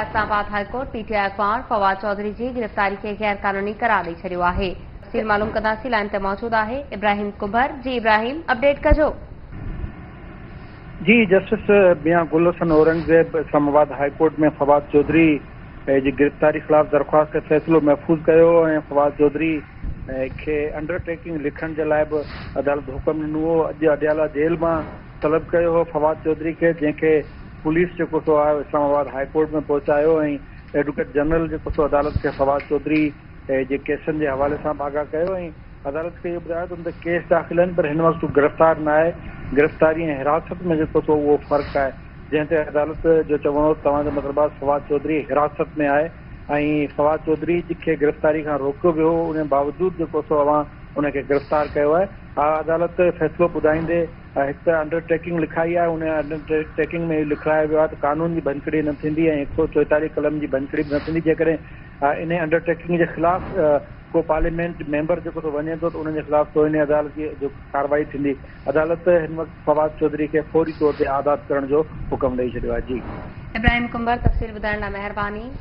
Islamabad high court PTI अखबार फवाद चौधरी की गिरफ्तारी के गैर कानूनी करार ॾेई छॾियो आहे। तफ़सील मालूम कंदासीं। लाइन ते मौजूद आहे इब्राहिम कुंभर। जी इब्राहिम, अपडेट कजो। जी, जस्टिस मियां गुल हसन औरंगज़ेब इस्लामाबाद हाईकोर्ट में फवाद चौधरी जी गिरफ़्तारी ख़िलाफ़ दरख़्वास्त फ़ैसिलो महफ़ूज़ कयो ऐं फवाद चौधरी खे अंडरटेकिंग लिखण जे लाइ बि अदालत हुकुम ॾिनो हो। अॼु अडियाला जेल मां तलब कयो हो फवाद चौधरी खे, जंहिंखे पुलिस जेको सो आहे इस्लामाबाद हाईकोर्ट में पहुचायो ऐं एडवोकेट जनरल जेको सो अदालत खे फवाद चौधरी जे केसनि जे हवाले सां आगाह कयो ऐं अदालत खे इहो ॿुधायो त हुन ते केस दाख़िल आहिनि, पर हिन वक़्तु गिरफ़्तार न आहे। गिरफ़्तारी ऐं हिरासत में जेको सो उहो फ़र्क़ु आहे, जंहिं ते अदालत जो चवणो तव्हांजो मतिलबु आहे फवाद चौधरी हिरासत में आहे ऐं फवाद चौधरी खे गिरफ़्तारी खां रोकियो वियो हो। उन बावजूदि जेको सो अवां उनखे गिरफ़्तार कयो आहे। अदालत फ़ैसिलो ॿुधाईंदे हिकु त अंडरटेकिंग लिखाई आहे, उन अंडरटेकिंग में लिखायो वियो आहे त कानून जी भञकिड़ी न थींदी ऐं 144 कलम जी भञकिड़ी बि न थींदी। जेकॾहिं इन अंडरटेकिंग जे ख़िलाफ़ को पार्लियामेंट मेंबर जेको सो वञे थो त उनजे ख़िलाफ़ तो इन अदालत जी जो कार्रवाई थींदी। अदालत हिन वक़्तु फवाद चौधरी खे फौरी तौर ते आज़ादु करण जो हुकुम ॾेई छॾियो आहे। जी इब्राहिम कुंभर, तफ़सील ॿुधाइण लाइ महिरबानी।